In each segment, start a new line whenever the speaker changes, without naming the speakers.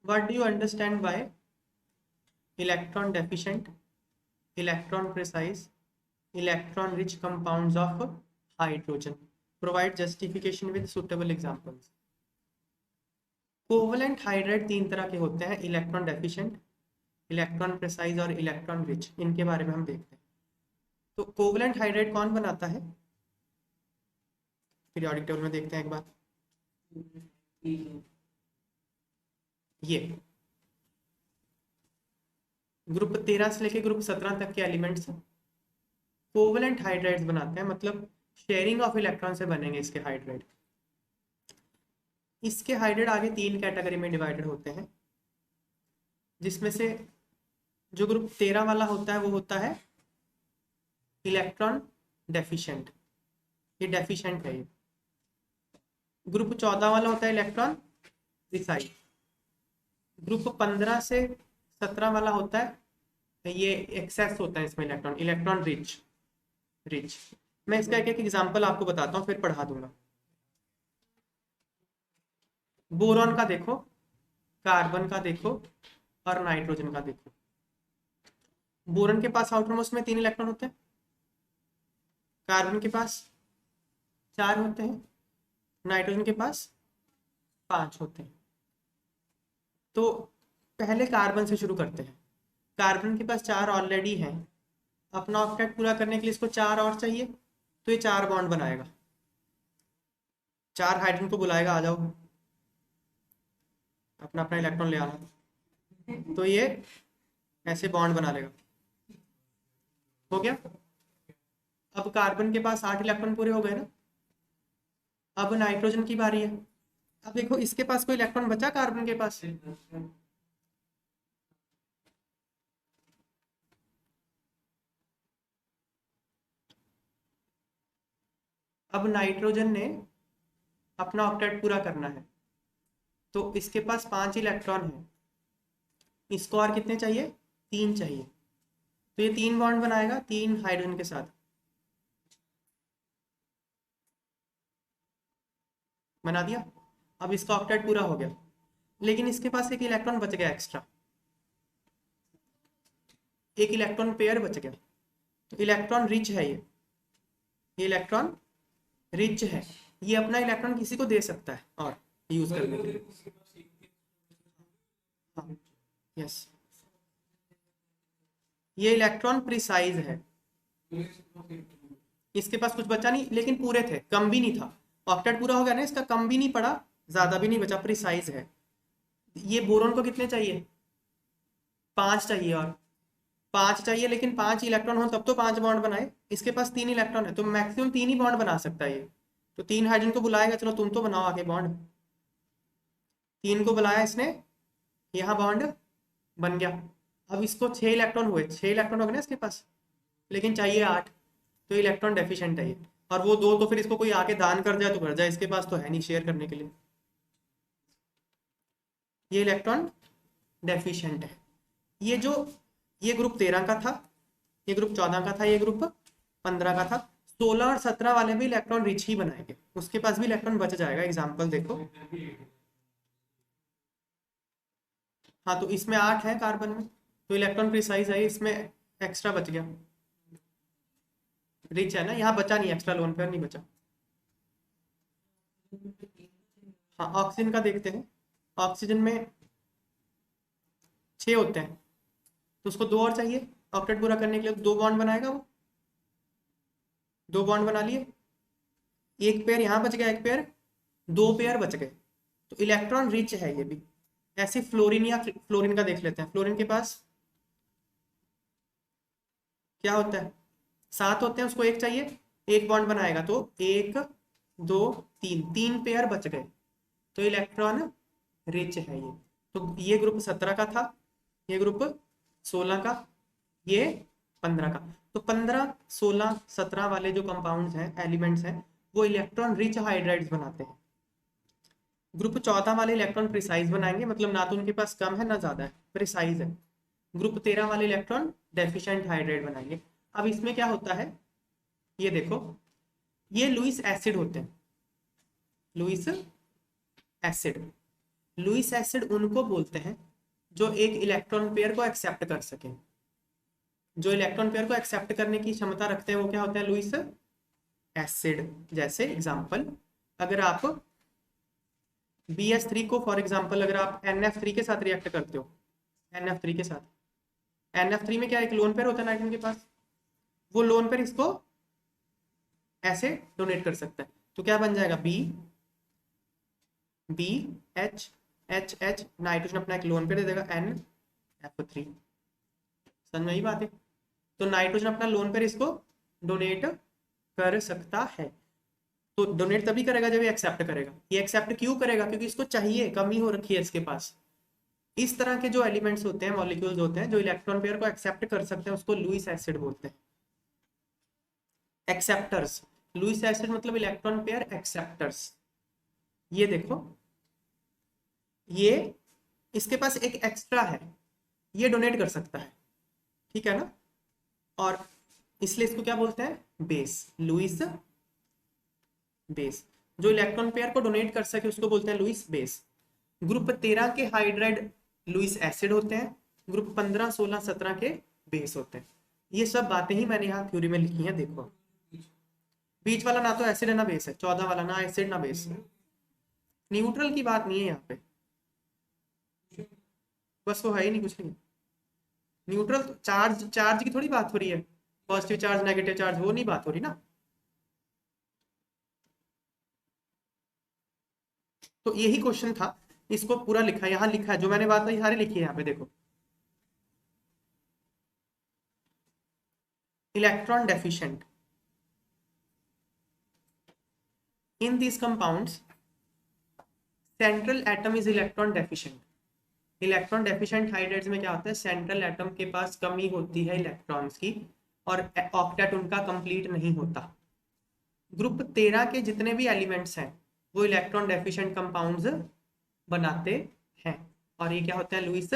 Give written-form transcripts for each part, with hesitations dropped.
What do you understand by electron deficient, electron precise, electron rich compounds of hydrogen? Provide justification with suitable examples. Covalent hydride तीन तरह के होते हैं, electron deficient, electron precise और electron rich. इनके बारे में हम देखते हैं। तो कोवलेंट हाइड्राइड कौन बनाता है, पीरियोडिक टेबल में देखते हैं एक बार। ये ग्रुप 13 से लेके ग्रुप 17 तक के एलिमेंट्स कोवलेंट हाइड्राइड्स बनाते हैं, मतलब शेयरिंग ऑफ इलेक्ट्रॉन से बनेंगे इसके हाइड्राइड। इसके हाइड्राइड आगे तीन कैटेगरी में डिवाइडेड होते हैं, जिसमें से जो ग्रुप 13 वाला होता है वो होता है इलेक्ट्रॉन डेफिशिएंट, ये डेफिशिएंट है। ये ग्रुप 14 वाला होता है इलेक्ट्रॉन प्रिसाइज। ग्रुप 15 से 17 वाला होता है, ये एक्सेस होता है इसमें इलेक्ट्रॉन, इलेक्ट्रॉन रिच। मैं इसका एक एक एग्जांपल आपको बताता हूँ, फिर पढ़ा दूंगा। बोरॉन का देखो, कार्बन का देखो और नाइट्रोजन का देखो। बोरॉन के पास आउटर मोस्ट में 3 इलेक्ट्रॉन होते हैं, कार्बन के पास 4 होते हैं, नाइट्रोजन के पास 5 होते हैं। तो पहले कार्बन से शुरू करते हैं। कार्बन के पास 4 ऑलरेडी हैं, अपना ऑक्टेट पूरा करने के लिए इसको 4 और चाहिए, तो ये 4 बॉन्ड बनाएगा, 4 हाइड्रोजन को बुलाएगा, आ जाओ अपना अपना इलेक्ट्रॉन ले आना, तो ये ऐसे बॉन्ड बना लेगा। हो गया। अब कार्बन के पास 8 इलेक्ट्रॉन पूरे हो गए ना। अब नाइट्रोजन की बारी है। अब देखो इसके पास कोई इलेक्ट्रॉन बचा कार्बन के पास, अब नाइट्रोजन ने अपना ऑक्टेट पूरा करना है, तो इसके पास 5 इलेक्ट्रॉन है, इसको और कितने चाहिए, 3 चाहिए, तो ये 3 बॉन्ड बनाएगा 3 हाइड्रोजन के साथ, बना दिया। अब इसका ऑक्टेट पूरा हो गया, लेकिन इसके पास एक इलेक्ट्रॉन बच गया एक्स्ट्रा, एक इलेक्ट्रॉन पेयर बच गया, तो इलेक्ट्रॉन रिच है ये इलेक्ट्रॉन रिच है, ये अपना इलेक्ट्रॉन किसी को दे सकता है और यूज करने के लिए। हाँ, यस, ये इलेक्ट्रॉन प्रिसाइज है, इसके पास कुछ बचा नहीं, लेकिन पूरे थे, कम भी नहीं था, ऑक्टेट पूरा हो गया ना इसका, कम भी नहीं पड़ा ज्यादा भी नहीं बचा, प्रिसाइज है। ये बोरोन को कितने चाहिए, 5 चाहिए, और 5 चाहिए, लेकिन 5 इलेक्ट्रॉन हो तब तो 5 बॉन्ड बनाए, इसके पास 3 इलेक्ट्रॉन है, तो मैक्सिमम 3 ही बॉन्ड बना सकता है ये, तो 3 हाइड्रोजन को बुलाएगा, चलो तुम तो बनाओ आगे बॉन्ड, 3 को बुलाया इसने, यहाँ बॉन्ड बन गया। अब इसको 6 इलेक्ट्रॉन हुए, 6 इलेक्ट्रॉन हो गए ना इसके पास, लेकिन चाहिए 8, तो इलेक्ट्रॉन डेफिशिएंट है ये। और वो 2 तो फिर इसको कोई आके दान कर जाए तो कर जाए, इसके पास तो है नहीं शेयर करने के लिए, ये इलेक्ट्रॉन डेफिशिएंट है। ये ग्रुप 13 का था, ये ग्रुप 14 का था, ये ग्रुप 15 का था। 16 और 17 वाले भी इलेक्ट्रॉन रिच ही बनाएंगे, उसके पास भी इलेक्ट्रॉन बच जाएगा। एग्जांपल देखो, हाँ तो इसमें 8 है कार्बन में, तो इलेक्ट्रॉन प्रिसाइज है, इसमें एक्स्ट्रा बच गया, रिच है ना, यहाँ बचा नहीं, एक्स्ट्रा लोन पेयर नहीं बचा। हाँ ऑक्सीजन का देखते हैं, ऑक्सीजन में 6 होते हैं, तो उसको 2 और चाहिए ऑक्टेट पूरा करने के लिए, 2 बॉन्ड बनाएगा वो, 2 बॉन्ड बना लिए, एक पेयर यहाँ बच गया, एक पेयर, 2 पेयर बच गए, तो इलेक्ट्रॉन रिच है ये भी। ऐसे फ्लोरीन, या फ्लोरीन का देख लेते हैं, फ्लोरीन के पास क्या होता है, 7 होते हैं, उसको 1 चाहिए, 1 बॉन्ड बनाएगा, तो 1 2 3 पेयर बच गए, तो इलेक्ट्रॉन रिच है ये। तो ये ग्रुप 17 का था, ये ग्रुप 16 का, ये 15 का। तो 15 16 17 वाले जो कंपाउंड्स हैं, एलिमेंट्स हैं, वो इलेक्ट्रॉन रिच हाइड्राइड्स बनाते हैं। ग्रुप 14 वाले इलेक्ट्रॉन प्रिसाइज बनाएंगे, मतलब ना तो उनके पास कम है ना ज्यादा है, प्रिसाइज है। ग्रुप 13 वाले इलेक्ट्रॉन डेफिशिएंट हाइड्राइड बनाएंगे। अब इसमें क्या होता है, ये देखो, ये लुईस एसिड होते हैं, लुईस एसिड, लुईस एसिड उनको बोलते हैं जो एक इलेक्ट्रॉन पेयर को एक्सेप्ट कर सके। जो इलेक्ट्रॉन पेयर को एक्सेप्ट करने की क्षमता रखते हैं वो क्या होते हैं? Lewis acid. जैसे एग्जांपल, अगर आप BS3 को फॉर एग्जांपल अगर आप NF3 के साथ रिएक्ट करते हो, NF3 के साथ, NF3 में क्या एक लोन पेयर होता है नाइट्रोजन के पास, वो लोन पेयर इसको ऐसे डोनेट कर सकता है। तो क्या बन जाएगा? B H H H, nitrogen अपना एक लोन पेयर दे देगा NF3। समझ में आई बात है? तो नाइट्रोजन अपना लोन पेयर इसको डोनेट कर सकता है। तो डोनेट तभी करेगा जब ये एक्सेप्ट करेगा। ये एक्सेप्ट क्यों करेगा? क्योंकि इसको चाहिए, कमी हो रखी है इसके पास। इस तरह के जो एलिमेंट्स होते हैं, मॉलिक्यूल्स होते हैं जो इलेक्ट्रॉन पेयर को एक्सेप्ट कर सकते हैं, उसको लुईस एसिड बोलते हैं। एक्सेप्टर्स, लुईस एसिड मतलब इलेक्ट्रॉन पेयर एक्सेप्टर्स। ये देखो, ये इसके पास एक एक्स्ट्रा है, ये डोनेट कर सकता है, ठीक है ना? और इसलिए इसको क्या बोलते हैं? Base, Lewis base. जो इलेक्ट्रॉन पेयर को डोनेट कर सके उसको बोलते हैं लुईस बेस। ग्रुप 13 के हाइड्राइड लुईस एसिड होते हैं, ग्रुप 15, 16, 17 के बेस होते हैं। ये सब बातें ही मैंने यहाँ थ्योरी में लिखी हैं। देखो, बीच वाला ना तो एसिड है ना बेस है, 14 वाला ना एसिड ना बेस। न्यूट्रल की बात नहीं है यहाँ पे, बस वो है ही नहीं, कुछ नहीं। न्यूट्रल तो चार्ज, चार्ज की थोड़ी बात हो रही है, पॉजिटिव चार्ज नेगेटिव चार्ज, वो नहीं बात हो रही ना। तो यही क्वेश्चन था, इसको पूरा लिखा है, यहाँ लिखा है जो मैंने बात की सारी लिखी है यहाँ पे। देखो, electron deficient in these compounds, central atom is electron deficient. Electron deficient hydrides में क्या होता है? सेंट्रल एटम के पास कमी होती है इलेक्ट्रॉन्स की, और ऑक्टेट उनका कंप्लीट नहीं होता। ग्रुप 13 के जितने भी एलिमेंट्स हैं वो इलेक्ट्रॉन डेफिशिएंट कंपाउंड्स बनाते हैं, और ये क्या होते हैं? लुईस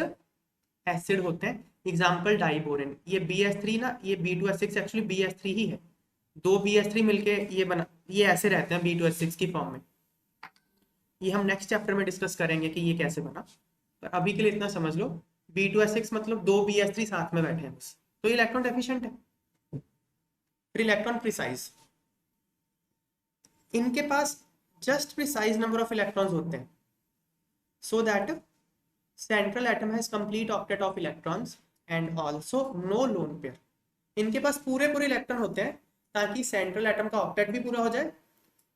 एसिड होते हैं। एग्जाम्पल डाइबोरेन, ये BS3 ना, ये B2S6 एक्चुअली BS3 ही है। दो BS3 मिलके ये बना, ये ऐसे रहते हैं B2S6 की फॉर्म में। ये हम नेक्स्ट चैप्टर में डिस्कस करेंगे कि ये कैसे बना, पर अभी के लिए इतना समझ लो, B2S6 मतलब दो BS3 साथ में बैठे हैं बस, तो इलेक्ट्रॉन डेफिशिएंट है। फिर इलेक्ट्रॉन प्रिसाइज, इनके पास just precise number of electrons होते हैं, so that central atom has complete octet of electrons and also no lone pair। इनके पास पूरे पूरे इलेक्ट्रॉन होते हैं ताकि सेंट्रल एटम का ऑक्टेट भी पूरा हो जाए,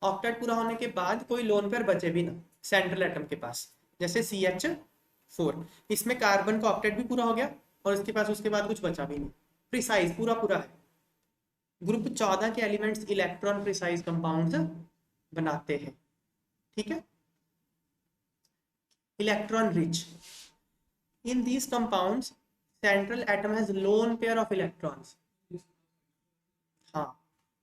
ऑक्टेट पूरा होने के बाद कोई लोन पेयर बचे भी ना सेंट्रल एटम के पास। जैसे CH4, इसमें कार्बन का ऑक्टेट भी पूरा हो गया और इसके पास उसके बाद कुछ बचा भी नहीं, प्रिसाइज पूरा पूरा है। ग्रुप 14 के एलिमेंट्स इलेक्ट्रॉन प्रिसाइज कंपाउंड्स बनाते हैं, ठीक है। Electron rich, in these compounds central atom has lone pair of electrons। हाँ,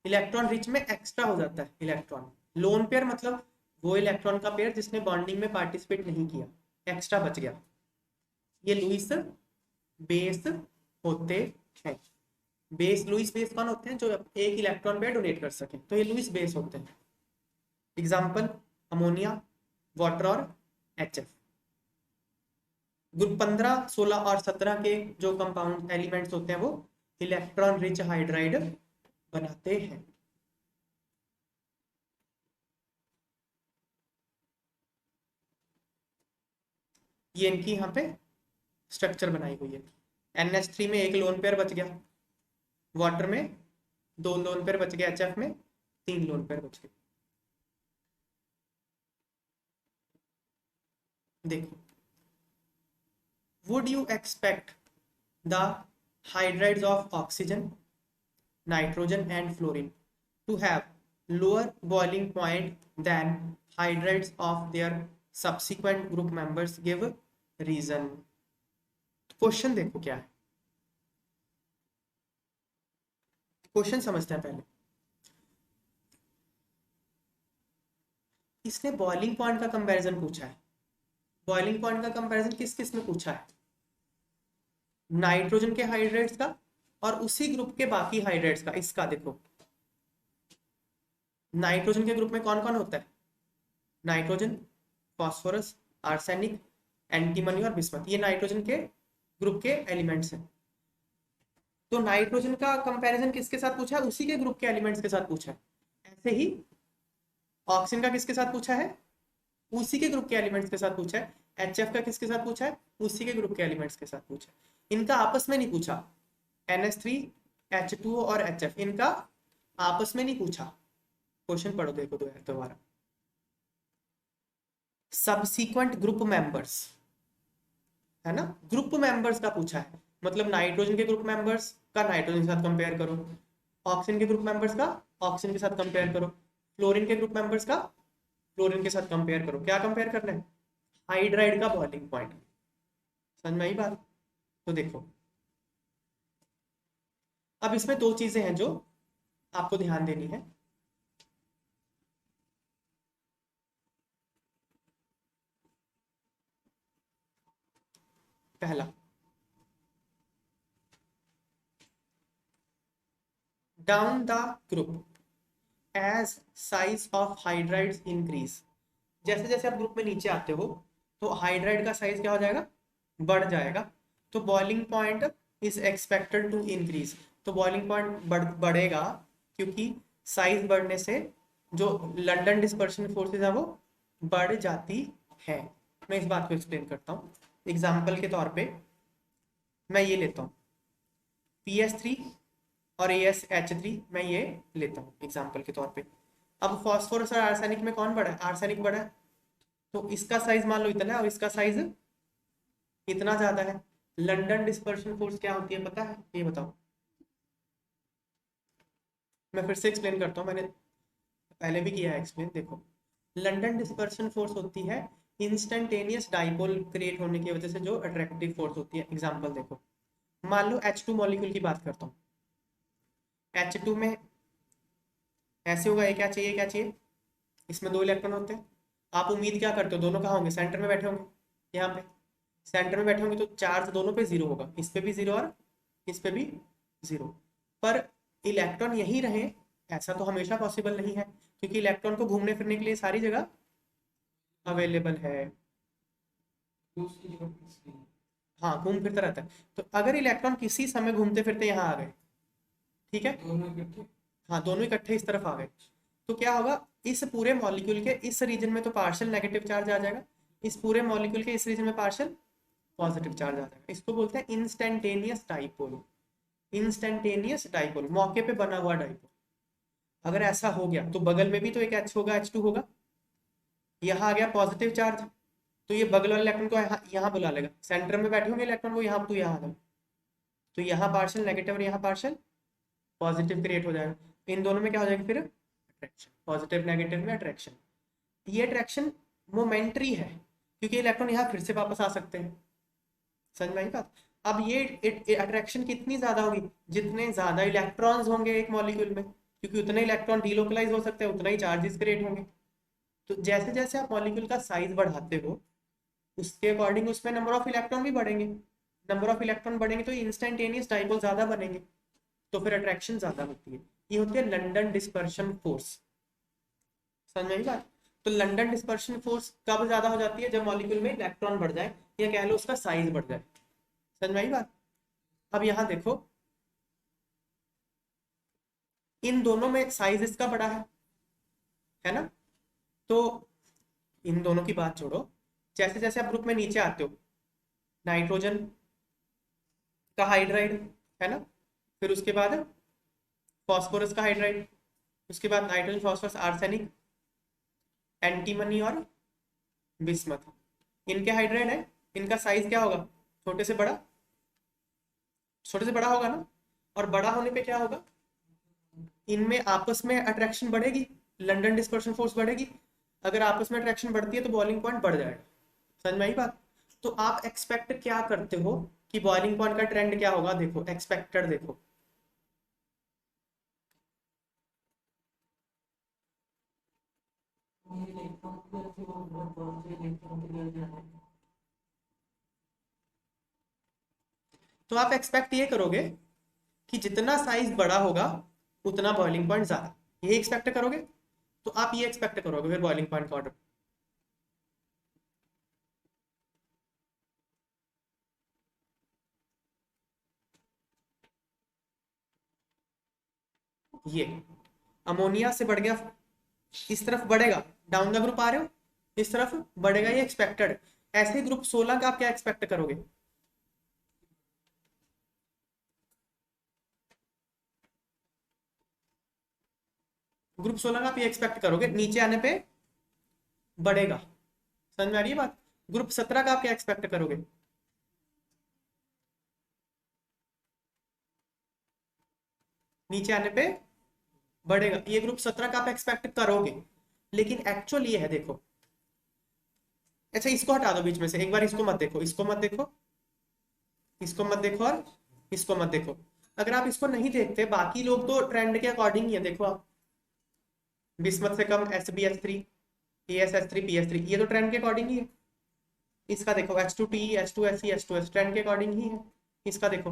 इलेक्ट्रॉन रिच में एक्स्ट्रा हो जाता है इलेक्ट्रॉन। लोन पेयर मतलब वो इलेक्ट्रॉन का पेयर जिसने बॉन्डिंग में पार्टिसिपेट नहीं किया, एक्स्ट्रा बच गया। ये लुईस बेस होते हैं। बेस, लुईस बेस कौन होते हैं? जो एक इलेक्ट्रॉन पेयर डोनेट कर सके, तो ये लुईस बेस होते हैं। एग्जाम्पल अमोनिया, वाटर और HF। ग्रुप 15, 16 और 17 के जो कंपाउंड एलिमेंट्स होते हैं वो इलेक्ट्रॉन रिच हाइड्राइड बनाते हैं। ये इनकी यहाँ पे स्ट्रक्चर बनाई हुई है। NH3 में एक लोन पेयर बच गया, वाटर में दो लोन पेयर बच गए, HF में 3 लोन पेयर बच गए। देखो, would you expect the hydrides of oxygen, nitrogen and fluorine to have lower boiling point than hydrides of their subsequent group members? Give reason। Question देखो क्या है, क्वेश्चन समझते हैं पहले। इसने बॉइलिंग पॉइंट का कंपैरिजन पूछा है। बॉइलिंग पॉइंट का कंपैरिजन किस किस में पूछा है? नाइट्रोजन के हाइड्रेट्स का और उसी ग्रुप के बाकी हाइड्रेट्स का। इसका देखो, नाइट्रोजन के ग्रुप में कौन कौन होता है? नाइट्रोजन, फास्फोरस, आर्सेनिक, एंटीमनी और बिस्मथ, ये नाइट्रोजन के ग्रुप के एलिमेंट्स हैं। तो नाइट्रोजन का कंपैरिजन किसके साथ पूछा है? उसी के ग्रुप के एलिमेंट्स के साथ पूछा है। ऐसे ही ऑक्सीजन का किसके साथ पूछा है? उसी के ग्रुप के एलिमेंट्स के साथ पूछा है। HF का किसके साथ पूछा है? उसी के ग्रुप के एलिमेंट्स के साथ पूछा है। इनका आपस में नहीं पूछा। NH3, H2O और HF, इनका आपस में नहीं पूछा। क्वेश्चन पढ़ो, देखो दोबारा। सबसीक्वेंट ग्रुप मेंबर्स, है ना, ग्रुप मेंबर्स का पूछा है। मतलब नाइट्रोजन के ग्रुप मेंबर्स का नाइट्रोजन के साथ कंपेयर करो, ऑक्सीजन के ग्रुप मेंबर्स का ऑक्सीजन के साथ कंपेयर करो, फ्लोरीन के ग्रुप मेंबर्स का फ्लोरीन के साथ कंपेयर करो। क्या कंपेयर करना है? हाइड्राइड का बॉइलिंग पॉइंट। समझ में आई बात? तो देखो, अब इसमें दो चीजें हैं जो आपको ध्यान देनी है। पहला, down the group as size of hydrides increase. जैसे जैसे आप ग्रुप में नीचे आते हो तो हाइड्राइड का साइज क्या हो जाएगा? बढ़ जाएगा। तो boiling point is expected to increase. तो बॉइलिंग पॉइंट बढ़ेगा क्योंकि साइज बढ़ने से जो लंदन डिस्पर्शन फोर्सेज है वो बढ़ जाती है। मैं इस बात को एक्सप्लेन करता हूँ एग्जाम्पल के तौर पे। मैं ये लेता हूँ PS3 और AsH3, मैं ये लेता हूँ एग्जाम्पल के तौर पे। अब फॉस्फोरस और आर्सेनिक में कौन बड़ा है? आर्सेनिक बड़ा है। तो इसका साइज मान लो इतना है और इसका साइज इतना ज्यादा है। लंदन डिस्पर्शन फोर्स क्या होती है पता है? ये बताओ। मैं फिर से एक्सप्लेन करता हूँ, मैंने पहले भी किया है एक्सप्लेन। देखो, लंदन डिस्पर्शन फोर्स होती है इंस्टेंटेनियस डाइपोल क्रिएट होने की वजह से जो अट्रैक्टिव फोर्स होती है। एग्जांपल देखो, मान लो H2 मॉलिक्यूल की बात करता हूँ। H2 में ऐसे होगा, ये क्या चाहिए क्या चाहिए? इसमें 2 इलेक्ट्रॉन होते हैं। आप उम्मीद क्या करते हो? दोनों कहाँ होंगे? सेंटर में बैठे होंगे। यहाँ पे सेंटर में बैठे होंगे तो चार्ज दोनों पे 0 होगा, इस पे भी 0 और इस पे भी 0। पर इलेक्ट्रॉन यहीं रहे ऐसा तो हमेशा पॉसिबल नहीं है, क्योंकि इलेक्ट्रॉन को घूमने फिरने के लिए सारी जगह अवेलेबल है। हाँ, घूम फिरता रहता है। तो अगर इलेक्ट्रॉन किसी समय घूमते फिरते यहाँ आ गए, ठीक है, हाँ दोनों इकट्ठे इस तरफ आ गए, तो क्या होगा? इस पूरे मॉलिक्यूल के इस रीजन में तो पार्शियल नेगेटिव चार्ज आ जाएगा, इस पूरे मॉलिक्यूल के इस रीजन में पार्शियल पॉजिटिव चार्ज आ जाएगा। इसको बोलते हैं इंस्टेंटेनियस डाइपोल। इंस्टेंटेनियस डाइपोल, मौके पे बना हुआ डाइपोल। अगर ऐसा हो गया तो बगल में भी तो एक H होगा, H2 होगा। यहाँ आ गया पॉजिटिव चार्ज, तो ये बगल वाले इलेक्ट्रॉन को यहाँ बुला लेगा। सेंटर में बैठे होंगे इलेक्ट्रॉन, वो यहाँ तो यहाँ आ गए, तो यहाँ पार्शियल नेगेटिव और यहाँ पार्शियल पॉजिटिव क्रिएट हो जाएगा। इन दोनों में क्या हो जाएगा फिर? अट्रैक्शन। पॉजिटिव नेगेटिव में अट्रैक्शन। ये अट्रैक्शन मोमेंट्री है क्योंकि इलेक्ट्रॉन यहाँ फिर से वापस आ सकते हैं। समझ में आई बात? अब ये अट्रैक्शन कितनी ज्यादा होगी? जितने ज्यादा इलेक्ट्रॉन्स होंगे एक मॉलिक्यूल में, क्योंकि उतने इलेक्ट्रॉन डीलोकलाइज हो सकते हैं, उतना ही चार्जेस क्रिएट होंगे। तो जैसे जैसे आप मॉलिक्यूल का साइज बढ़ाते हो उसके अकॉर्डिंग उसमें नंबर ऑफ इलेक्ट्रॉन भी बढ़ेंगे। नंबर ऑफ इलेक्ट्रॉन बढ़ेंगे तो इंस्टेंटेनियस डाइपोल ज्यादा बनेंगे, तो फिर अट्रैक्शन ज्यादा होती है। ये होती है लंदन डिस्पर्शन फोर्स। समझ में आई बात? तो लंदन डिस्पर्शन फोर्स कब ज्यादा हो जाती है? जब मॉलिक्यूल में इलेक्ट्रॉन बढ़ जाए या कह लो उसका साइज बढ़ जाए। समझ में आई बात? अब यहाँ देखो, इन दोनों में साइज इसका बड़ा है ना? तो इन दोनों की बात छोड़ो, जैसे जैसे आप ग्रुप में नीचे आते हो, नाइट्रोजन का हाइड्राइड है ना, फिर उसके बाद फॉस्फोरस का हाइड्राइड, उसके बाद नाइट्रोजन, फॉस्फोरस, आर्सेनिक, एंटीमनी और बिस्मथ, इनके हाइड्राइड है। इनका साइज क्या होगा? छोटे से बड़ा, छोटे से बड़ा होगा ना। और बड़ा होने पे क्या होगा? इनमें आपस में अट्रैक्शन बढ़ेगी, लंदन डिस्पर्शन फोर्स बढ़ेगी। अगर आपस में अट्रैक्शन बढ़ती है तो बॉइलिंग पॉइंट बढ़ जाएगा। समझ में आई बात? तो आप एक्सपेक्ट क्या करते हो कि बॉइलिंग पॉइंट का ट्रेंड क्या होगा? देखो एक्सपेक्टेड, देखो तो आप एक्सपेक्ट ये करोगे कि जितना साइज बड़ा होगा उतना बॉइलिंग पॉइंट ज्यादा, ये एक्सपेक्ट करोगे। तो आप ये एक्सपेक्ट करोगे फिर बॉइलिंग पॉइंट का ऑर्डर। ये अमोनिया से बढ़ गया, इस तरफ बढ़ेगा, डाउन द ग्रुप आ रहे हो, इस तरफ बढ़ेगा, ये एक्सपेक्टेड। ऐसे ग्रुप 16 का आप क्या एक्सपेक्ट करोगे? ग्रुप 16 का आप ये एक्सपेक्ट करोगे, नीचे आने पे बढ़ेगा। समझ में आ रही है बात? ग्रुप 17 का आप क्या एक्सपेक्ट करोगे? नीचे आने पे बढ़ेगा। ये ग्रुप 17 का आप एक्सपेक्ट करोगे, लेकिन एक्चुअल ये है, देखो। अच्छा, इसको हटा दो बीच में से, एक बार इसको मत देखो, इसको मत देखो, इसको मत देखो और इसको मत देखो। अगर आप इसको नहीं देखते, बाकी लोग तो ट्रेंड के अकॉर्डिंग ही है, देखो आप, बिस्मथ से कम SbS3, AsH3, PS3, ये तो ट्रेंड के अकॉर्डिंग ही है। इसका देखो H2T, H2Se, H2S ट्रेंड के अकॉर्डिंग ही है। इसका देखो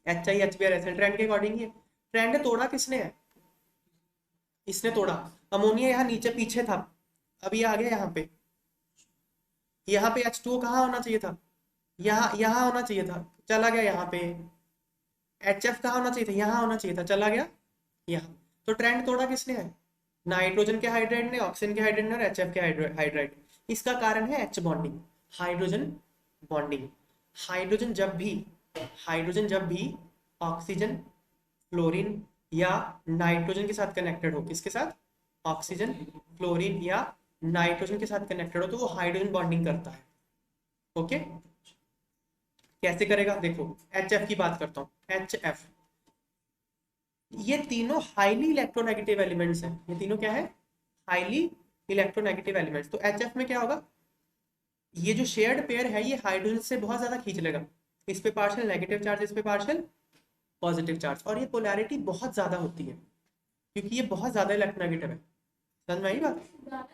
HI, HBr, SL ट्रेंड के अकॉर्डिंग ही है। ट्रेंड तोड़ा किसने है? इसने तोड़ा। अमोनिया यहाँ नीचे पीछे था, अब ये आ गया यहाँ पे। यहाँ पे H2O कहाँ होना चाहिए था? यहाँ होना चाहिए था, चला गया यहाँ पे। HF कहाँ होना चाहिए था? यहाँ होना चाहिए था, चला गया यहाँ। तो ट्रेंड तोड़ा किसने है? नाइट्रोजन के हाइड्राइड ने, ऑक्सीजन के हाइड्राइड ने और HF के हाइड्राइड। इसका कारण है H bonding, hydrogen bonding. Hydrogen जब भी हाइड्रोजन जब भी ऑक्सीजन, फ्लोरीन या नाइट्रोजन के साथ कनेक्टेड हो, किसके साथ? ऑक्सीजन, फ्लोरीन या नाइट्रोजन के साथ कनेक्टेड हो, तो वो हाइड्रोजन बॉन्डिंग करता है। ओके, कैसे करेगा? देखो, HF की बात करता हूँ। HF, ये तीनों हाईली इलेक्ट्रोनेगेटिव एलिमेंट्स हैं। ये तीनों क्या है? Highly electronegative elements. तो HF में क्या होगा? ये जो शेयर्ड पेयर है, ये हाइड्रोजन से बहुत ज्यादा खींच लेगा। इस पे पार्शियल नेगेटिव चार्ज, इस पे पार्शियल पॉजिटिव चार्ज, और ये पोलैरिटी बहुत ज्यादा होती है, क्योंकि ये बहुत ज्यादा इलेक्ट्रोनेगेटिव है। समझ में आई बात?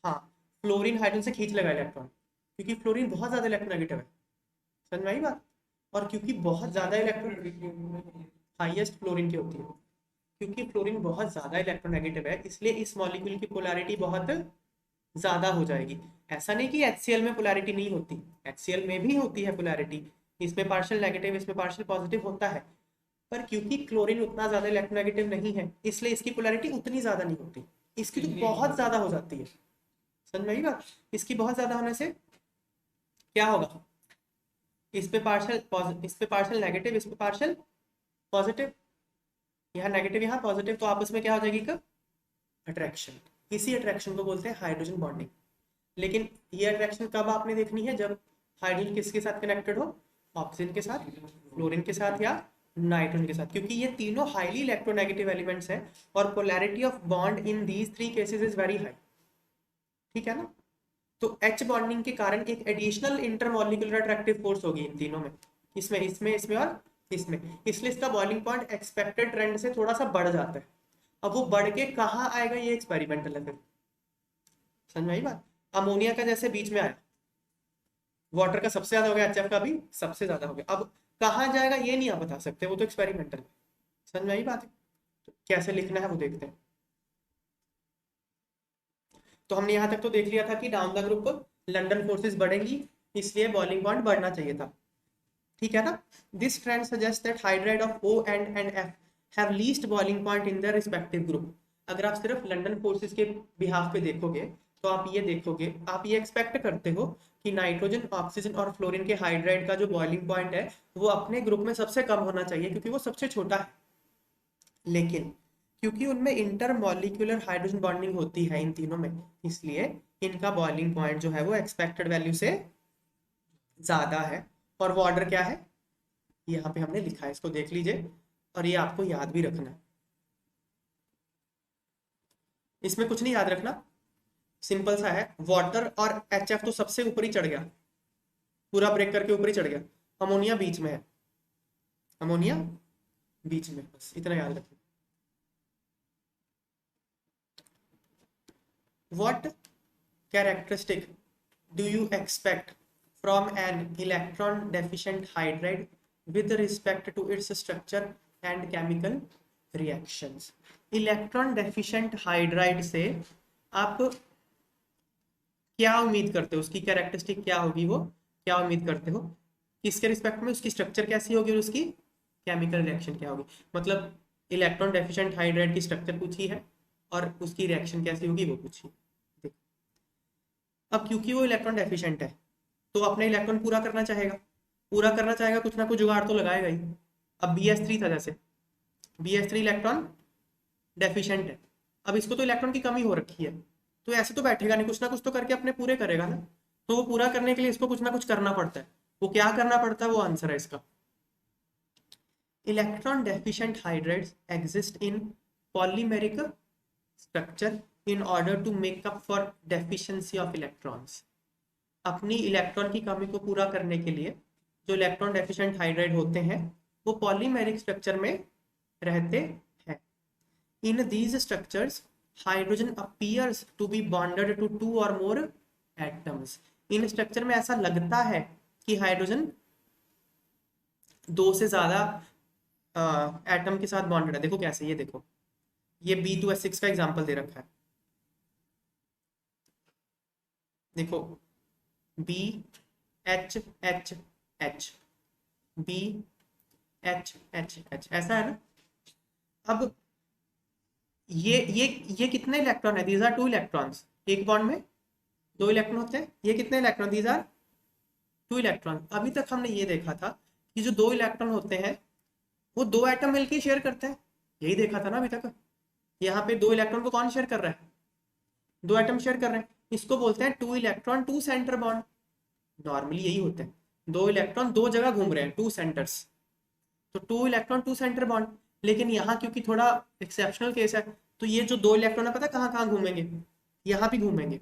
हाँ, फ्लोरीन हाइड्रोजन से खींच लेगा इलेक्ट्रॉन, क्योंकि फ्लोरीन बहुत ज्यादा इलेक्ट्रोनेगेटिव है। समझ में आई बात? और क्योंकि बहुत ज्यादा इलेक्ट्रॉन हाईएस्ट फ्लोरीन की होती है, क्योंकि फ्लोरीन बहुत ज्यादा इलेक्ट्रोनेगेटिव है, इसलिए इस मॉलिक्यूल की पोलैरिटी बहुत ज्यादा हो जाएगी। ऐसा नहीं कि HCl में पोलैरिटी नहीं होती, HCl में भी होती है पोलैरिटी, इसमें पार्शियल नेगेटिव, इसमें पार्शियल पॉजिटिव होता है, पर क्योंकि क्लोरीन उतना ज्यादा इलेक्ट्रोनेगेटिव नहीं है, इसलिए इसकी पोलैरिटी उतनी ज्यादा नहीं होती। इसकी तो बहुत ज्यादा हो जाती है। समझ में आई बात? इसकी बहुत ज्यादा होने से क्या होगा? इस पे पार्शियल नेगेटिव, इस पे पार्शियल पॉजिटिव, यहाँ नेगेटिव यहाँ पॉजिटिव, तो आपस में क्या हो जाएगी? कब? अट्रैक्शन। इसी अट्रैक्शन को बोलते हैं हाइड्रोजन बॉन्डिंग। लेकिन ये अट्रैक्शन कब आपने देखनी है? जब हाइड्रोजन किसके साथ कनेक्टेड हो? ऑक्सीजन के साथ, फ्लोरीन के साथ या नाइट्रोजन के साथ, क्योंकि ये तीनों हाईली इलेक्ट्रोनेगेटिव एलिमेंट्स हैं और polarity of bond in these three cases is very high. ठीक है ना? तो H बॉन्डिंग के कारण एक एडिशनल इंटरमॉलिक्यूलर अट्रैक्टिव फोर्स होगी इन तीनों में, इसमें इसमें इसमें और इसमें, इसलिए इसका बॉइलिंग पॉइंट एक्सपेक्टेड ट्रेंड से थोड़ा सा बढ़ जाता है। अब वो बढ़ के कहाँ आएगा, ये एक्सपेरिमेंटल है फिर। समझ में आई बात? अमोनिया का जैसे बीच में आया, वाटर का सबसे ज्यादा हो गया, HF का भी सबसे ज्यादा हो गया, अब कहाँ जाएगा ये नहीं आप बता सकते, वो तो एक्सपेरिमेंटल है। समझ में आई बात है? तो कैसे लिखना है वो देखते हैं। तो हमने यहाँ तक तो देख लिया था कि down the group London forces बढ़ेंगी, इसलिए बॉइलिंग पॉइंट बढ़ना चाहिए था। ठीक है ना? This trend suggest that hydride of O and F have least boiling point in their respective group. अगर आप सिर्फ लंदन फोर्सेस के बिहाफ पे देखोगे, तो आप ये देखोगे, आप ये एक्सपेक्ट करते हो कि नाइट्रोजन, ऑक्सीजन और फ्लोरीन के हाइड्राइड का जो बॉइलिंग पॉइंट है, वो अपने ग्रुप में सबसे कम होना चाहिए, क्योंकि वो सबसे छोटा है। लेकिन क्योंकि उनमें इंटरमॉलिक्यूलर हाइड्रोजन बॉन्डिंग होती है इन तीनों में, इसलिए इनका बॉइलिंग पॉइंट जो है वो एक्सपेक्टेड वैल्यू से ज्यादा है। और वो ऑर्डर क्या है? यहाँ पे हमने लिखा है, इसको देख लीजिए, और ये आपको याद भी रखना है। इसमें कुछ नहीं याद रखना, सिंपल सा है। वाटर और HF तो सबसे ऊपर ही चढ़ गया, पूरा ब्रेक करके ऊपर ही चढ़ गया। अमोनिया बीच में है, अमोनिया बीच में, बस इतना याद रखना। What characteristic do you expect from an electron deficient hydride with respect to its structure and chemical reactions? Electron deficient hydride से आप क्या उम्मीद करते हो? उसकी कैरेक्टरिस्टिक क्या होगी? वो क्या उम्मीद करते हो? किसके रिस्पेक्ट में? उसकी स्ट्रक्चर कैसी होगी और उसकी केमिकल रिएक्शन क्या होगी? मतलब इलेक्ट्रॉन डेफिशिएंट हाइड्राइड की स्ट्रक्चर पूछी है और उसकी रिएक्शन कैसी होगी वो पूछी है। अब क्योंकि वो इलेक्ट्रॉन डेफिशिएंट है तो अपने इलेक्ट्रॉन पूरा करना चाहेगा, कुछ ना कुछ जुगाड़ तो लगाएगा ही। अब BS3 था, जैसे BS3 इलेक्ट्रॉन डेफिशिएंट है, अब इसको तो इलेक्ट्रॉन की कमी हो रखी है, तो ऐसे तो बैठेगा नहीं, कुछ ना कुछ तो करके अपने पूरे करेगा ना। तो वो पूरा करने के लिए इसको कुछ ना कुछ करना पड़ता है। वो क्या करना पड़ता है, वो आंसर है इसका। Electron deficient hydrides exist in polymeric structure in order to make up for deficiency of electrons. अपनी इलेक्ट्रॉन की कमी को पूरा करने के लिए जो इलेक्ट्रॉन डेफिशिएंट हाइड्राइड होते हैं वो पॉलीमेरिक स्ट्रक्चर में रहते हैं। In these structures hydrogen appears to be bonded to 2 और मोर एटम्स। इन स्ट्रक्चर में ऐसा लगता है कि हाइड्रोजन 2 से ज्यादा एटम के साथ बॉन्डेड है। देखो कैसे, ये देखो, ये B2S6 का एग्जांपल दे रखा है। देखो BHHH BHHH ऐसा है ना। अब ये कितने इलेक्ट्रॉन है, दीज आर 2 इलेक्ट्रॉन्स। एक बॉन्ड में 2 इलेक्ट्रॉन होते हैं, ये कितने इलेक्ट्रॉन, दीज आर 2 इलेक्ट्रॉन। अभी तक हमने ये देखा था कि जो 2 इलेक्ट्रॉन होते हैं वो 2 एटम मिलकर शेयर करते हैं, यही देखा था ना अभी तक। यहाँ पे 2 इलेक्ट्रॉन को कौन शेयर कर रहा है, 2 एटम शेयर कर रहे हैं। इसको बोलते हैं 2 इलेक्ट्रॉन 2 सेंटर बॉन्ड। नॉर्मली यही होते हैं, 2 इलेक्ट्रॉन 2 जगह घूम रहे हैं, 2 सेंटर्स, तो 2 इलेक्ट्रॉन 2 सेंटर बॉन्ड। लेकिन यहाँ क्योंकि थोड़ा एक्सेप्शनल केस है, तो ये जो 2 इलेक्ट्रॉन है पता है कहाँ कहाँ घूमेंगे, यहाँ भी घूमेंगे।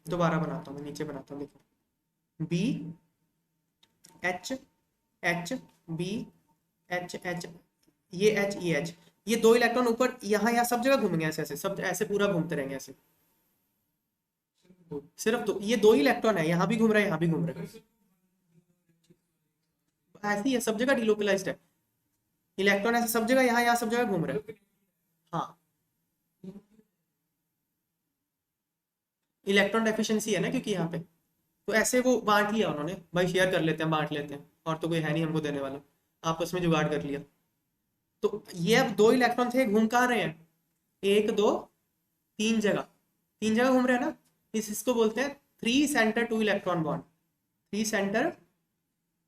दोबारा बनाता हूँ, नीचे बनाता हूँ, देखो BHHBHH, ये H, ये 2 इलेक्ट्रॉन ऊपर यहाँ यहाँ सब जगह घूमेंगे, ऐसे ऐसे सब ऐसे पूरा घूमते रहेंगे ऐसे। सिर्फ तो ये 2 ही इलेक्ट्रॉन है, यहाँ भी घूम रहा है यहाँ भी घूम रहा है, ऐसे ही है, सब जगह डिलोकलाइज्ड है इलेक्ट्रॉन, ऐसे सब जगह यहाँ यहाँ सब जगह घूम रहा है। हाँ, इलेक्ट्रॉन डेफिशिएंसी है ना, क्योंकि यहाँ पे तो ऐसे वो बांट लिया उन्होंने, भाई शेयर कर लेते हैं, बांट लेते हैं, और तो कोई है नहीं हमको देने वाला, आपस में जुगाड़ कर लिया। तो ये अब 2 इलेक्ट्रॉन थे, घूम कहाँ रहे हैं, 1 2 3 जगह, 3 जगह घूम रहे हैं ना। इसको बोलते हैं 3 centre 2 electron bond, 3 centre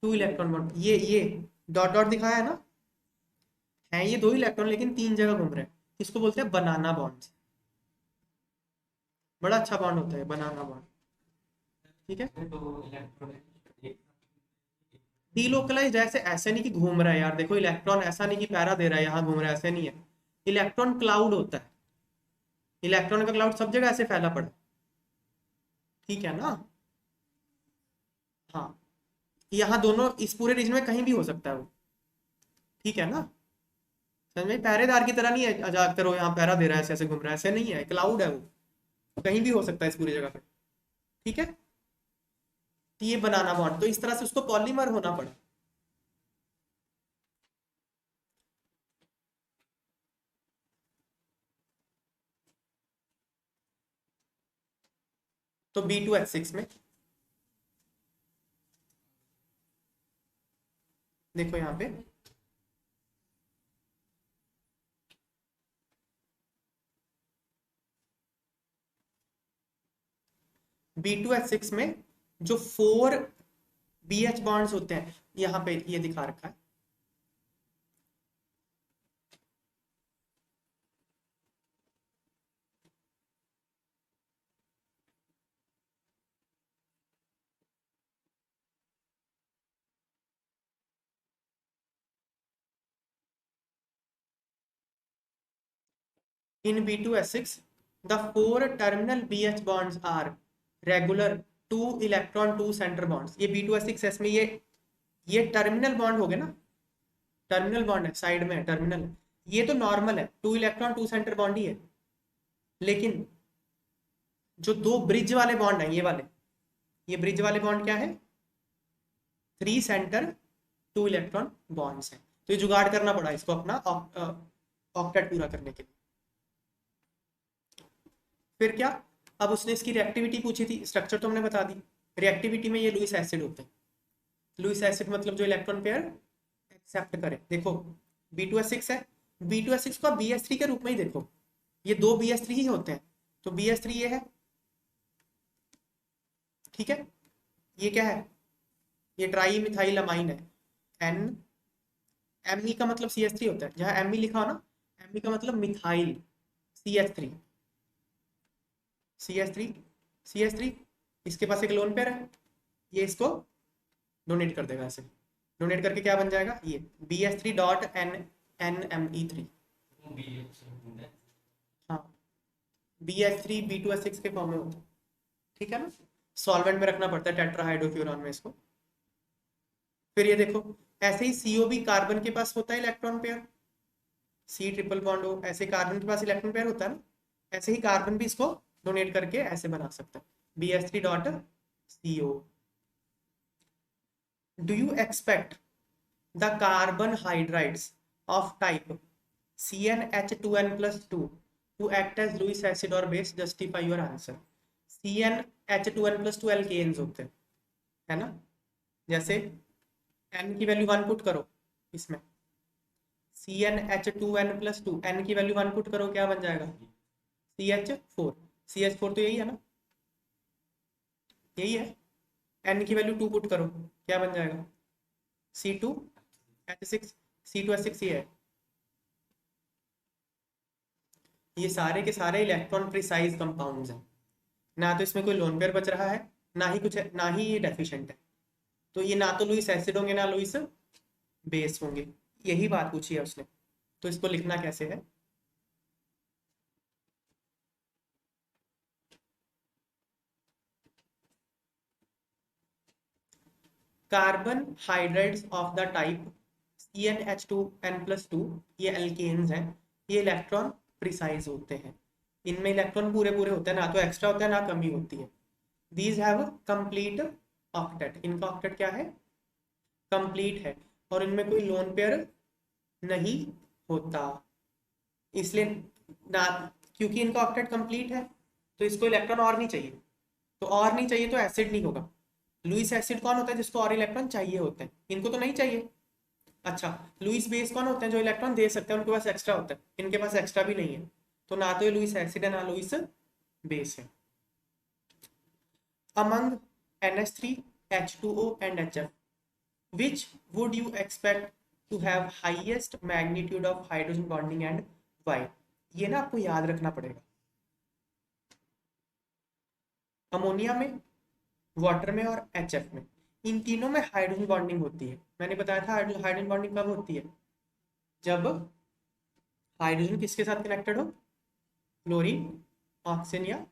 2 electron bond. ये डॉट डॉट दिखाया है ना, है ये 2 इलेक्ट्रॉन लेकिन 3 जगह घूम रहे हैं। इसको बोलते हैं बनाना बॉन्ड। बड़ा अच्छा बॉन्ड होता है बनाना बॉन्ड, ठीक है। डीलोकलाइज्ड ऐसे ऐसे नहीं कि घूम रहा है यार, देखो इलेक्ट्रॉन ऐसा नहीं कि पैरा दे रहा है यहाँ घूम रहा है, ऐसे नहीं है। इलेक्ट्रॉन क्लाउड होता है, इलेक्ट्रॉन का क्लाउड सब जगह ऐसे फैला पड़ा, ठीक है ना। हाँ, यहाँ दोनों इस पूरे रीजन में कहीं भी हो सकता है वो, ठीक है ना। समझ में, पहरेदार की तरह नहीं है जाकर वो यहाँ पहरा दे रहा है ऐसे ऐसे घूम रहा है, ऐसे नहीं है, क्लाउड है वो, कहीं भी हो सकता है इस पूरी जगह पे, ठीक है। तो ये बनाना बॉन्ड, तो इस तरह से उसको पॉलीमर होना पड़ा। तो B2H6 में देखो यहाँ पे B2H6 में जो 4 BH बॉन्ड्स होते हैं, यहाँ पे ये दिखा रखा है, in B2H6 the 4 terminal BH bonds are regular 2 electron 2 center bonds। ये B2H6 में ये टर्मिनल बॉन्ड हो गए ना, टर्मिनल बॉन्ड है, साइड में है टर्मिनल, ये तो नॉर्मल है 2 इलेक्ट्रॉन 2 सेंटर बॉन्ड ही है। लेकिन जो 2 ब्रिज वाले बॉन्ड है, ये ब्रिज वाले बॉन्ड क्या है, 3 सेंटर 2 इलेक्ट्रॉन बॉन्ड्स हैं। तो ये जुगाड़ करना पड़ा इसको अपना ऑक्टेट पूरा करने के लिए। फिर क्या, अब उसने इसकी रिएक्टिविटी पूछी थी, स्ट्रक्चर तो हमने बता दी। रिएक्टिविटी में ये लुईस एसिड होते हैं, लुईस एसिड मतलब जो इलेक्ट्रॉन पेयर एक्सेप्ट करे। देखो B2H6 है, B2H6 को BH3 के रूप में ही देखो, ये दो BH3 ही होते हैं, तो BH3 ये है, ठीक है। ये क्या है, ये ट्राई मिथाइल अमाइन है, एन Me का मतलब CH3 होता है, जहां Me लिखा हो ना, Me का मतलब मिथाइल, CH3, CH3, CH3, इसके पास एक लोन पेयर है, ये इसको डोनेट कर देगा, ऐसे डोनेट करके क्या बन जाएगा, ये BH3 डॉट NME3। हाँ, BH3 B2H6 के फॉर्म में होता है, ठीक है ना। सॉल्वेंट में रखना पड़ता है टेट्राहाइड्रोफ्यूरॉन में इसको। फिर ये देखो, ऐसे ही CO भी कार्बन के पास होता है electron pair, C triple bond हो, ऐसे कार्बन के पास इलेक्ट्रॉन पेयर होता है ना, ऐसे ही कार्बन भी इसको डोनेट करके ऐसे बना सकता है, BH3 dot CO। Do you expect the carbon hydrides of type CnH2n+2 to act as Lewis acid or base? Justify your answer। CnH2n+2 alkanes होते हैं, है ना। जैसे n की वैल्यू 1 पुट करो इसमें, CnH2n+2, n की वैल्यू 1 पुट करो, क्या बन जाएगा, CH4। CH4 तो यही है ना, यही है। n की वैल्यू 2 पुट करो, क्या बन जाएगा, C2H6, C2H6 ये है। ये सारे के सारे इलेक्ट्रॉन प्रिसाइज कंपाउंड्स हैं, ना तो इसमें कोई लोन पेयर बच रहा है, ना ही कुछ है, ना ही ये डेफिशिएंट है। तो ये ना तो लुईस एसिड होंगे ना लुईस बेस होंगे, यही बात पूछी है उसने। तो इसको लिखना कैसे है, carbon hydrides of the type CnH2n+2, ये एल्केन्स हैं, ये इलेक्ट्रॉन प्रिसाइज होते हैं, इनमें इलेक्ट्रॉन पूरे पूरे होते हैं, ना तो एक्स्ट्रा होता है ना कमी होती है। दीज हैव कंप्लीट ऑक्टेट, इनका ऑक्टेट क्या है, कंप्लीट है, और इनमें कोई लोन पेयर नहीं होता, इसलिए ना, क्योंकि इनका ऑक्टेट कंप्लीट है तो इसको इलेक्ट्रॉन और नहीं चाहिए, तो और नहीं चाहिए तो एसिड नहीं होगा। लुईस एसिड कौन होता है, जिसको और इलेक्ट्रॉन चाहिए होते हैं, इनको तो नहीं चाहिए। अच्छा, लुईस बेस कौन होते हैं, जो इलेक्ट्रॉन दे सकते हैं, उनके पास एक्स्ट्रा होता है, इनके पास एक्स्ट्रा भी नहीं है, तो ना तो ये लुईस एसिड है ना लुईस बेस है। Among NH3, H2O and HF, which would you expect to have highest magnitude of hydrogen bonding and why? ये ना आपको याद रखना पड़ेगा, अमोनिया में, वाटर में और HF में, इन तीनों में हाइड्रोजन बॉन्डिंग होती है। मैंने बताया था हाइड्रोजन बॉन्डिंग कब होती है, जब हाइड्रोजन किसके साथ कनेक्टेड हो, क्लोरीन, ऑक्सीजन या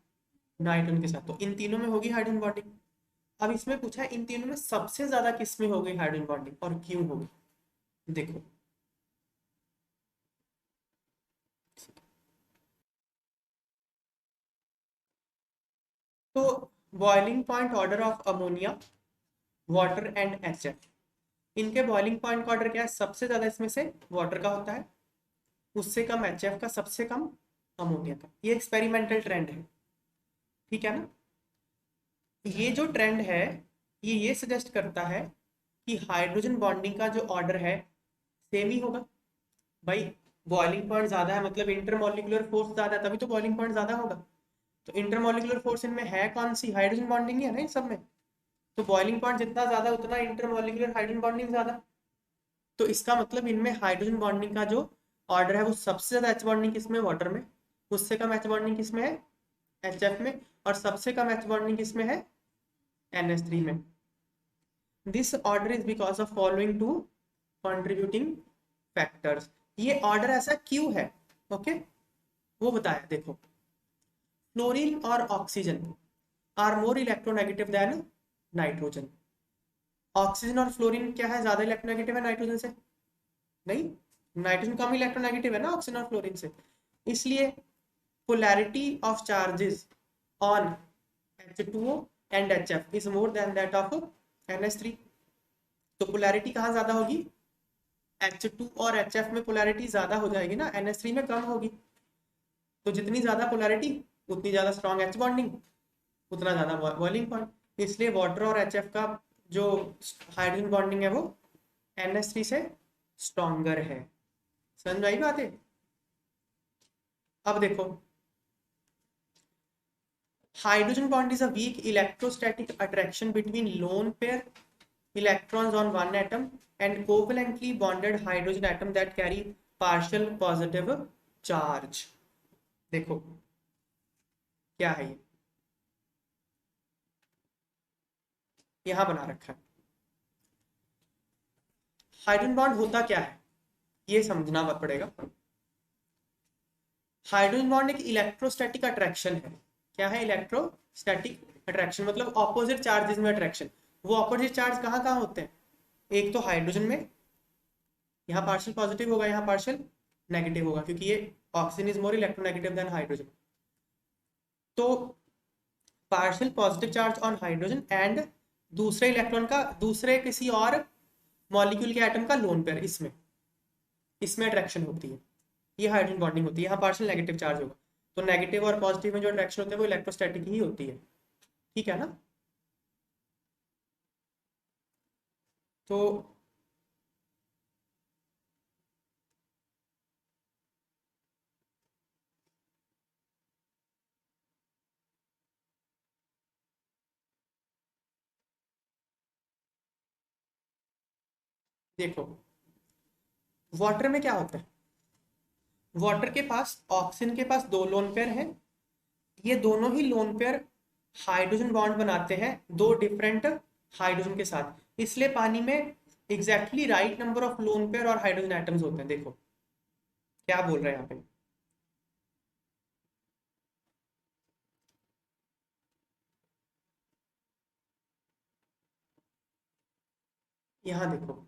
नाइट्रोजन के साथ, तो इन तीनों में होगी हाइड्रोजन बॉन्डिंग। अब इसमें पूछा है इन तीनों में सबसे ज्यादा किस में होगी हाइड्रोजन बॉन्डिंग और क्यों होगी, देखो तो boiling point order of ammonia, water and HF, इनके बॉइलिंग पॉइंट का ऑर्डर क्या है, सबसे ज्यादा इसमें से वाटर का होता है, उससे कम HF का, सबसे कम अमोनिया का। ये एक्सपेरिमेंटल ट्रेंड है, ठीक है ना। ये जो ट्रेंड है ये सजेस्ट करता है कि हाइड्रोजन बॉन्डिंग का जो ऑर्डर है सेम ही होगा। भाई बॉइलिंग पॉइंट ज्यादा है मतलब इंटरमोलिकुलर फोर्स ज्यादा है, तभी तो बॉइलिंग पॉइंट ज्यादा होगा। तो इंटरमोलिकुलर फोर्स इनमें है कौन सी, हाइड्रोजन बॉन्डिंग ही है ना इन सब में, तो बॉइलिंग पॉइंट जितना ज्यादा उतना इंटरमोलिकुलर हाइड्रोजन बॉन्डिंग ज्यादा। तो इसका मतलब इनमें हाइड्रोजन बॉन्डिंग का जो ऑर्डर है वो सबसे ज्यादा एच बॉन्डिंग किसमें, वाटर में, उससे कम एच बॉन्डिंग किसमें है, HF में, और सबसे कम एच बॉन्डिंग किसमें है, NH3 में। This order is because of following to contributing factors. ये ऑर्डर ऐसा क्यों है, ओके वो बताया। देखो फ्लोरीन और oxygen are more electronegative than nitrogen. Oxygen और फ्लोरीन क्या है, ज्यादा इलेक्ट्रोनेगेटिव है नाइट्रोजन से, नहीं, नाइट्रोजन कम इलेक्ट्रोनेगेटिव है ना ऑक्सीजन और फ्लोरीन से, इसलिए polarity of charges on H2O and HF is more than that of NH3। तो पोलैरिटी कहाँ ज्यादा होगी, H2 और HF में पोलैरिटी ज्यादा हो जाएगी ना, NH3 में कम होगी। तो जितनी ज्यादा पोलैरिटी उतनी ज्यादा स्ट्रॉन्ग एच बॉन्डिंग, उतना ज्यादा बॉइलिंग पॉइंट, इसलिए वाटर और HF का जो हाइड्रोजन बॉन्डिंग है वो NH3 से स्ट्रॉन्गर है। समझ में आई बात है? अब देखो, hydrogen bond is a weak electrostatic attraction between lone pair electrons on one atom and covalently bonded hydrogen atom that carry partial positive charge। देखो क्या है ये, यहां बना रखा है। हाइड्रोजन बॉन्ड होता क्या है ये समझना पड़ेगा। हाइड्रोजन बॉन्ड एक इलेक्ट्रोस्टैटिक अट्रैक्शन है। क्या है? इलेक्ट्रोस्टैटिक अट्रैक्शन, मतलब ऑपोजिट चार्जेस में अट्रैक्शन। वो ऑपोजिट चार्ज कहाँ कहाँ होते हैं? एक तो हाइड्रोजन में, यहाँ पार्शियल पॉजिटिव होगा, यहाँ पार्शियल नेगेटिव होगा, क्योंकि ये oxygen is more electronegative than hydrogen. तो partial positive charge on hydrogen and दूसरे इलेक्ट्रॉन का दूसरे किसी और मॉलिक्यूल के एटम का लोन पेयर, इसमें इसमें अट्रैक्शन होती है। ये हाइड्रोजन बॉन्डिंग होती है। यहाँ पार्शियल नेगेटिव चार्ज होगा, तो नेगेटिव और पॉजिटिव में जो अट्रैक्शन होती है वो इलेक्ट्रोस्टैटिक ही होती है। ठीक है ना? तो देखो, वाटर में क्या होता है? वाटर के पास, ऑक्सीजन के पास दो लोन पेयर हैं। ये दोनों ही लोन पेयर हाइड्रोजन बॉन्ड बनाते हैं दो डिफरेंट हाइड्रोजन के साथ, इसलिए पानी में exactly right number of lone pair और हाइड्रोजन एटम्स होते हैं। देखो क्या बोल रहे हैं यहाँ पे, यहाँ देखो,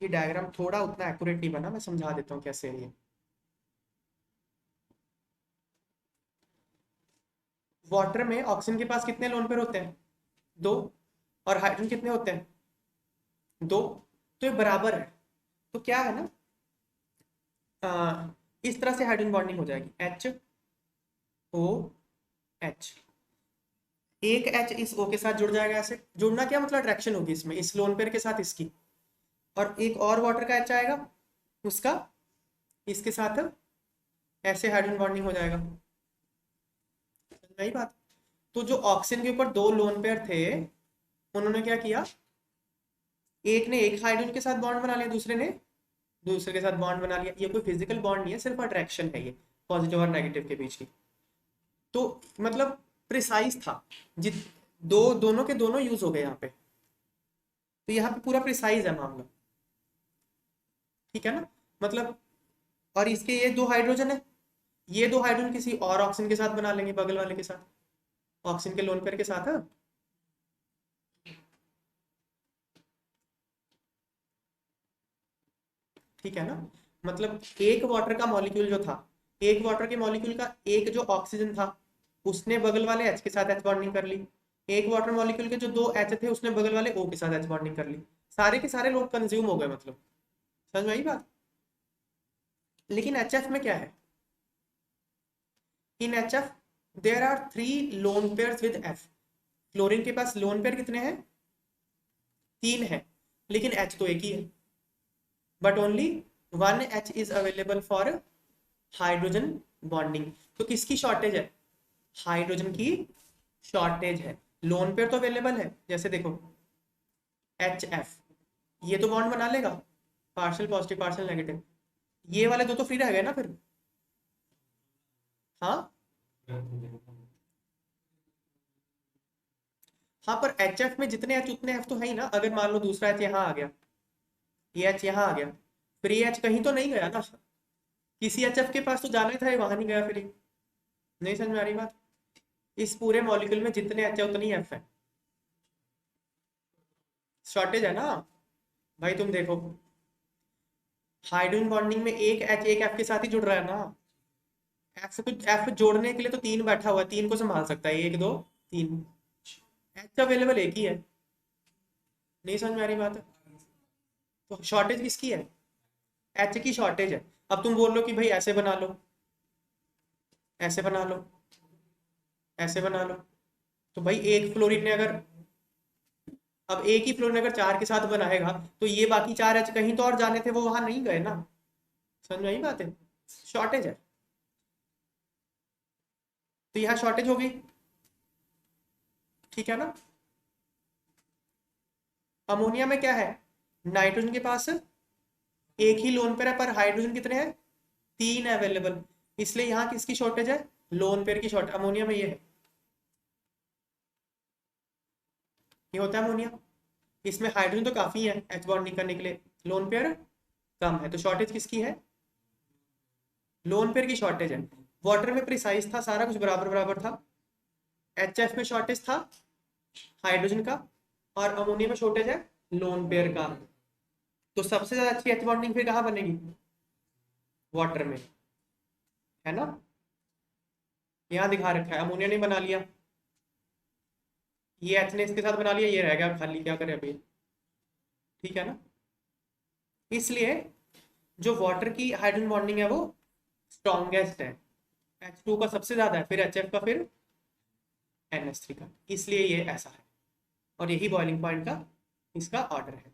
ये डायग्राम थोड़ा उतना एक्यूरेट नहीं बना, मैं समझा देता हूँ कैसे है ये। वाटर में ऑक्सीजन के पास कितने लोन पेयर होते हैं? दो। और हाइड्रोजन कितने होते हैं? दो। तो ये बराबर है। तो क्या है ना, इस तरह से हाइड्रोजन बॉन्डिंग हो जाएगी, एच ओ एच। एक एच इस ओ के साथ जुड़ जाएगा। ऐसे जुड़ना क्या मतलब? अट्रैक्शन होगी इसमें, इस लोन पेयर के साथ इसकी, और एक और वाटर का एच आएगा, उसका इसके साथ ऐसे हाइड्रोजन बॉन्डिंग हो जाएगा। सही बात। तो जो ऑक्सीजन के ऊपर दो लोन पेयर थे, उन्होंने क्या किया, एक ने एक हाइड्रोजन के साथ बॉन्ड बना लिया, दूसरे ने दूसरे के साथ बॉन्ड बना लिया। ये कोई फिजिकल बॉन्ड नहीं है, सिर्फ अट्रैक्शन है ये, पॉजिटिव और नेगेटिव के बीच की। तो मतलब प्रिसाइज था, जित दोनों के दोनों यूज हो गए यहाँ पे। तो यहाँ पे पूरा प्रिसाइज है मामला। ठीक है ना? मतलब, और इसके ये दो हाइड्रोजन है, ये दो हाइड्रोजन किसी और ऑक्सीजन के साथ बना लेंगे, बगल वाले के साथ, ऑक्सीजन के लोन पेयर के साथ। हाँ, ठीक है ना? मतलब एक वाटर का मॉलिक्यूल जो था, एक वाटर के मॉलिक्यूल का एक जो ऑक्सीजन था, उसने बगल वाले एच के साथ एच बॉन्डिंग कर ली। एक वाटर मॉलिक्यूल के जो दो एच थे, उसने बगल वाले ओ के साथ एच बॉन्डिंग कर ली। सारे के सारे लोग कंज्यूम हो गए, मतलब समझ में आई बात? लेकिन एच में क्या है? In H F there are 3 lone pairs with F. Fluorine के पास लोन पेयर कितने हैं? 3 है, लेकिन एच तो एक ही है। But only 1 H is available for hydrogen bonding. तो किसकी शॉर्टेज है? हाइड्रोजन की शॉर्टेज है। लोन पेयर तो अवेलेबल है, जैसे देखो एच एफ, ये तो बॉन्ड बना लेगा, पार्शियल पॉजिटिव पार्शियल नेगेटिव। ये वाले दो तो फ्री रह गए ना फिर। हाँ, हाँ, पर एच एफ में जितने एच उतने एफ तो है ही ना। अगर मान लो दूसरा एच यहाँ आ गया, ये एच यहाँ आ गया, फिर ये एच कहीं तो नहीं गया ना, किसी एच एफ के पास तो जाना ही था, ये वहां नहीं गया फिर। नहीं समझ में आ रही बात? इस पूरे मॉलिक्यूल में जितने एच है उतनी एफ है। शॉर्टेज है ना भाई। तुम देखो, हाइड्रोजन बॉन्डिंग में एक एच एक एफ के साथ ही जुड़ रहा है ना। एफ जोड़ने के लिए तो 3 बैठा हुआ है, 3 को संभाल सकता है, 1 2 3। एच अवेलेबल एक ही है। नहीं समझ में आ रही बात है? तो शॉर्टेज किसकी है? एच की शॉर्टेज है। अब तुम बोल लो कि भाई ऐसे बना लो, ऐसे बना लो, ऐसे बना लो। तो भाई एक फ्लोरीन ने अगर, अब एक ही फ्लोरीन अगर 4 के साथ बनाएगा तो ये बाकी 4 H कहीं तो और जाने थे, वो वहां नहीं गए ना। समझ में आई बात है? शॉर्टेज है, तो यहाँ शॉर्टेज हो गई, ठीक है ना। अमोनिया में क्या है, नाइट्रोजन के पास एक ही लोन पेयर है, पर हाइड्रोजन कितने हैं, 3 अवेलेबल, इसलिए यहाँ किसकी शॉर्टेज है, लोन पेयर की शॉर्टेज। अमोनिया में ये है, ये होता है अमोनिया। इसमें हाइड्रोजन तो काफी है एच बॉन्डिंग करने के लिए, लोन पेयर कम है, तो शॉर्टेज किसकी है, लोन पेयर की शॉर्टेज है। वाटर में प्रिसाइज था, सारा कुछ बराबर बराबर था। HF में शॉर्टेज था हाइड्रोजन का, और अमोनिया में शॉर्टेज है लोन पेयर का। तो सबसे ज्यादा अच्छी एच बॉन्डिंग फिर कहाँ बनेगी, वाटर में, है ना। यहाँ दिखा रखा है, अमोनिया ने बना लिया, ये एच ने इसके साथ बना लिया, ये रह गया खाली, क्या करें अभी, ठीक है ना। इसलिए जो वाटर की हाइड्रोजन बॉन्डिंग है वो स्ट्रॉन्गेस्ट है, H2 का सबसे ज्यादा है, फिर HF का, फिर NH3 का, इसलिए ये ऐसा है। और यही बॉइलिंग पॉइंट का इसका ऑर्डर है।